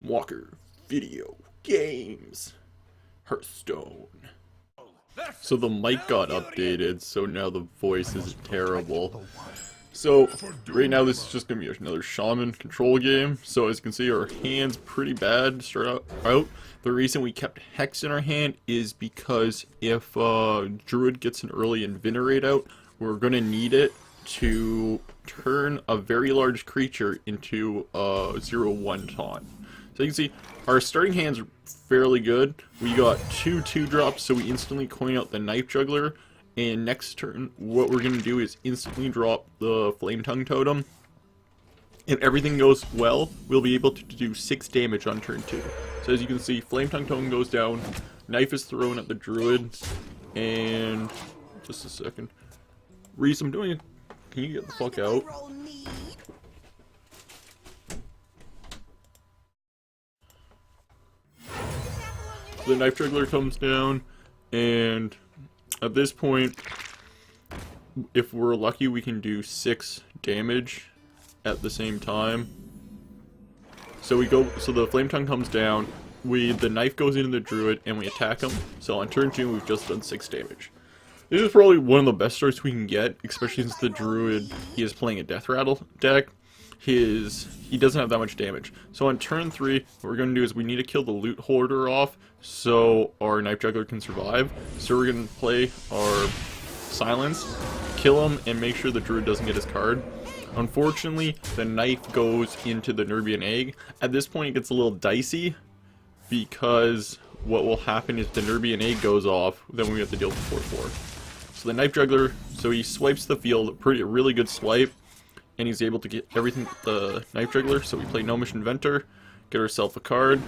Walker Video Games Hearthstone. So the mic got updated, so now the voice is terrible. So right now this is just going to be another Shaman control game. So as you can see, our hand's pretty bad to start out. The reason we kept Hex in our hand is because if Druid gets an early Invinerate out, we're going to need it to turn a very large creature into a 0/1 taunt. So you can see our starting hand's fairly good. We got two 2-drops, so we instantly coin out the Knife Juggler. And next turn, what we're going to do is instantly drop the Flame Tongue Totem. If everything goes well, we'll be able to do 6 damage on turn 2. So as you can see, Flame Tongue Totem goes down, Knife is thrown at the Druid, and just a second. Reese, I'm doing it. Can you get the fuck out? So the Knife Juggler comes down, and at this point, if we're lucky, we can do 6 damage at the same time. So the Flame Tongue comes down, the Knife goes into the Druid, and we attack him. So on turn 2, we've just done 6 damage. This is probably one of the best starts we can get, especially since the Druid, he is playing a Death Rattle deck. He doesn't have that much damage. So on turn 3, what we're going to do is we need to kill the Loot Hoarder off so our Knife Juggler can survive. So we're going to play our Silence, kill him, and make sure the Druid doesn't get his card. Unfortunately, the Knife goes into the Nerbian Egg. At this point, it gets a little dicey because what will happen is the Nerbian Egg goes off, then we have to deal with 4/4. So the Knife Juggler, so he swipes the field, really good swipe. And he's able to get everything the Knife Juggler, so we play Gnomish Inventor, get ourselves a card,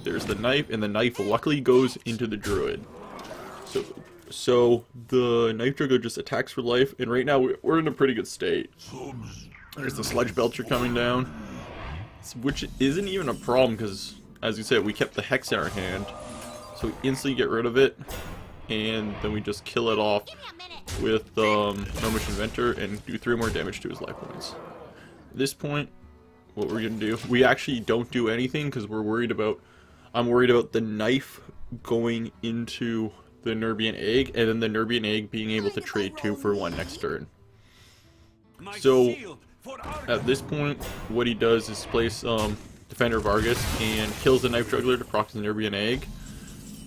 there's the Knife, and the Knife luckily goes into the Druid. So the Knife Juggler just attacks for life, and right now we're in a pretty good state. There's the Sludge Belcher coming down, which isn't even a problem, because, as you said, we kept the Hex in our hand, so we instantly get rid of it, and then we just kill it off with Gnomish Inventor and do 3 more damage to his life points. At this point, what we're gonna do, we actually don't do anything because I'm worried about the Knife going into the Nerbian Egg, and then the Nerbian Egg being able to trade 2 for 1 next turn. So at this point, what he does is place Defender of Argus and kills the Knife Juggler to proc the Nerbian Egg.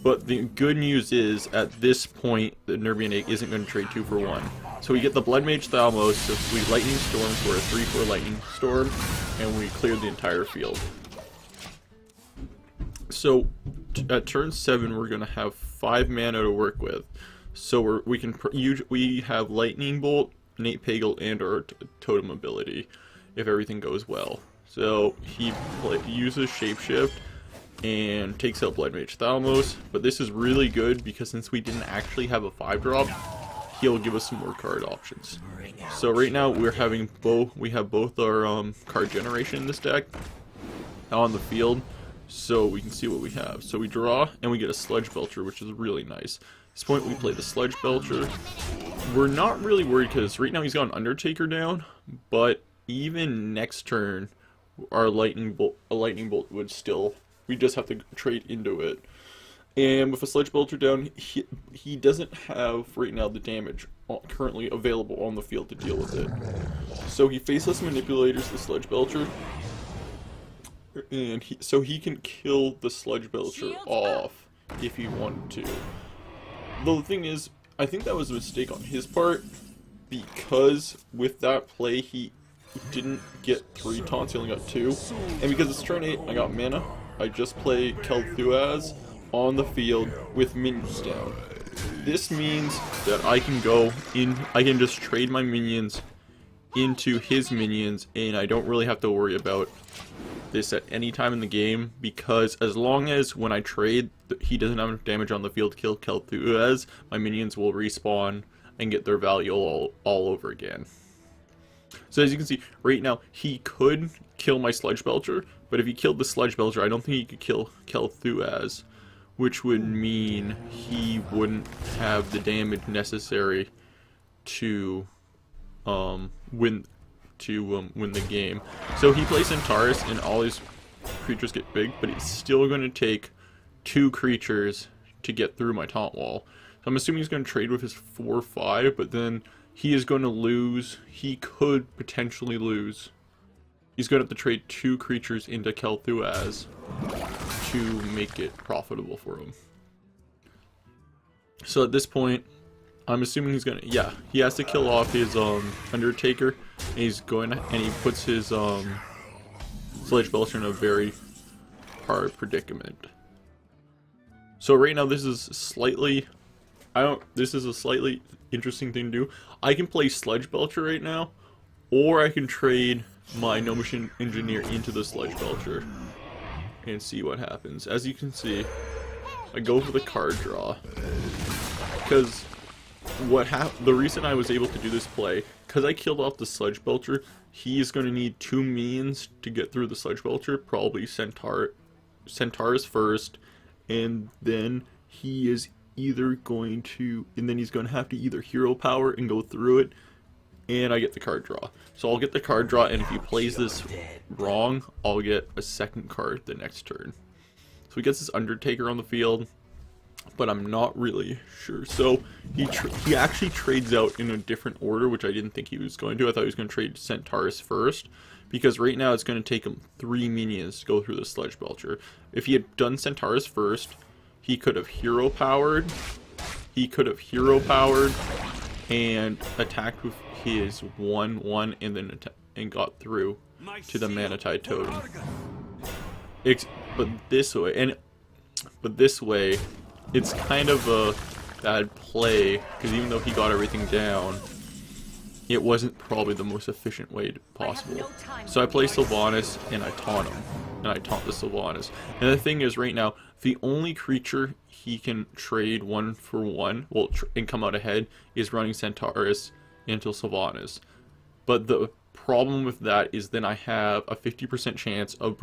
But the good news is, at this point, the Nerbian Egg isn't going to trade 2 for 1. So we get the Blood Mage Thalmos, so we Lightning Storm for a 3/4 Lightning Storm, and we clear the entire field. So at turn 7, we're going to have 5 mana to work with. So we have Lightning Bolt, Nat Pagle, and our Totem ability, if everything goes well. So he uses Shapeshift and takes out Blood Mage Thalmos, but this is really good because since we didn't actually have a 5-drop, he'll give us some more card options. So right now we have both our card generation in this deck on the field, so we can see what we have. So we draw and we get a Sludge Belcher, which is really nice. At this point we play the Sludge Belcher. We're not really worried because right now he's got an Undertaker down, but even next turn our Lightning Bolt would still, we just have to trade into it. And with a Sludge Belcher down, he doesn't have right now the damage currently available on the field to deal with it. So he Faceless Manipulators the Sludge Belcher, and so he can kill the Sludge Belcher off if he wanted to. The thing is, I think that was a mistake on his part, because with that play he didn't get 3 taunts, he only got 2. And because it's turn 8, I got mana, I just play Kel'Thuzad on the field with minions down. This means that I can just trade my minions into his minions, and I don't really have to worry about this at any time in the game, because as long as when I trade, he doesn't have enough damage on the field to kill Kel'Thuzad, my minions will respawn and get their value all over again. So as you can see, right now, he could kill my Sludge Belcher, but if he killed the Sludge Belcher, I don't think he could kill Kel'Thuzad, which would mean he wouldn't have the damage necessary to win the game. So he plays Antares, and all his creatures get big, but he's still going to take 2 creatures to get through my taunt wall. So I'm assuming he's going to trade with his 4/5, but then he is going to lose. He could potentially lose. He's going to have to trade 2 creatures into Kel'Thuzad to make it profitable for him. So at this point, I'm assuming he's gonna, yeah, he has to kill off his Undertaker, and he's going to, and he puts his Sledge Belcher in a very hard predicament. So right now this is slightly, this is a slightly interesting thing to do. I can play Sledge Belcher right now, or I can trade my Gnomish Engineer into the Sledge Belcher and see what happens. As you can see, I go for the card draw because the reason I was able to do this play, because I killed off the Sledge Belcher, he is going to need 2 minions to get through the Sledge Belcher, probably Centaurus first, and then he is either going to, and then he's going to have to either hero power and go through it, and I get the card draw. So I'll get the card draw, and if he plays this wrong, I'll get a second card the next turn. So he gets his Undertaker on the field, but I'm not really sure. So he actually trades out in a different order, which I didn't think he was going to. I thought he was going to trade Centaurus first, because right now it's going to take him 3 minions to go through the Sledge Belcher. If he had done Centaurus first, he could have hero powered. And attacked with his 1/1 and then and got through to the Mana-Tide Totem. But this way, it's kind of a bad play, because even though he got everything down, it wasn't probably the most efficient way possible. So I play Sylvanas and I taunt him, and I taunt the Sylvanas. And the thing is, right now, the only creature he can trade 1-for-1, well, and come out ahead, is running Centaurus into Sylvanas. But the problem with that is then I have a 50% chance of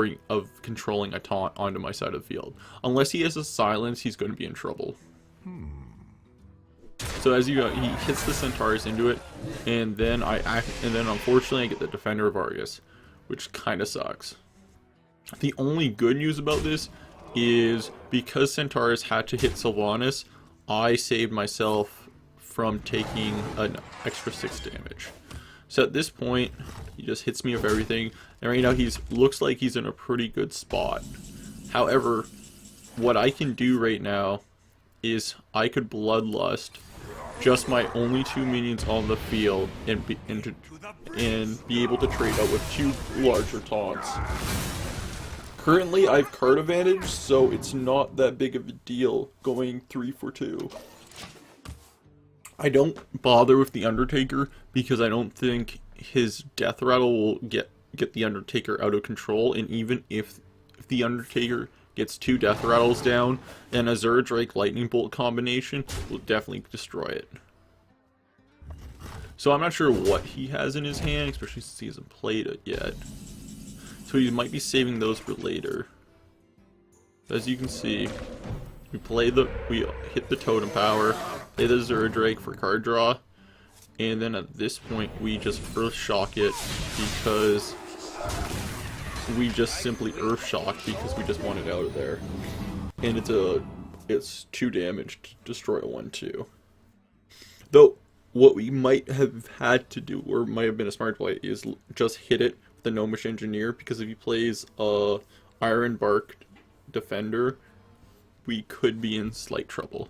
controlling a taunt onto my side of the field. Unless he has a silence, he's going to be in trouble. So as you go, he hits the Centaurus into it, and then unfortunately I get the Defender of Argus, which kind of sucks. The only good news about this is because Centaurus had to hit Sylvanas, I saved myself from taking an extra 6 damage. So at this point, he just hits me with everything, and right now looks like he's in a pretty good spot. However, what I can do right now is I could Bloodlust just my only 2 minions on the field and be able to trade out with 2 larger taunts. Currently, I have card advantage, so it's not that big of a deal going 3-for-2. I don't bother with the Undertaker because I don't think his Death Rattle will get the Undertaker out of control, and even if the Undertaker gets 2 Death Rattles down, then a Azure Drake Lightning Bolt combination will definitely destroy it. So I'm not sure what he has in his hand, especially since he hasn't played it yet. So he might be saving those for later. As you can see, we hit the Totem Power, play the Azure Drake for card draw, and then at this point we just Earth Shock it because we just simply Earth Shock because we just want it out of there. And it's 2 damage to destroy a 1/2. Though what we might have had to do, or might have been a smart play, is just hit it with the Gnomish Engineer, because if he plays a Iron Bark Defender, we could be in slight trouble.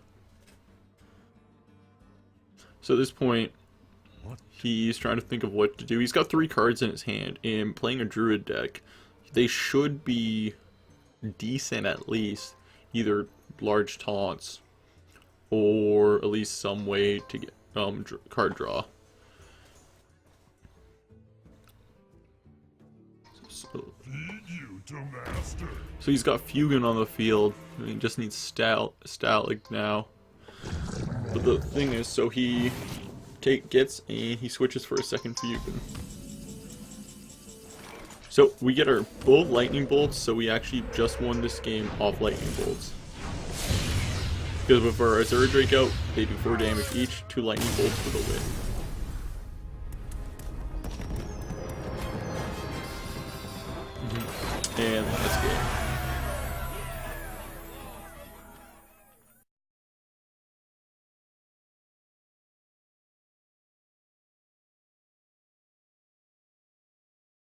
So at this point, he's trying to think of what to do. He's got 3 cards in his hand, and playing a Druid deck, they should be decent at least. Either large taunts, or at least some way to get card draw. So he's got Fugan on the field, and he just needs Stalag now. But the thing is, so he he switches for a second Fugan. So we get our both Lightning Bolts, so we actually just won this game off Lightning Bolts. Because with our Azure Drake out, they do 4 damage each, 2 Lightning Bolts for the win. And let's go.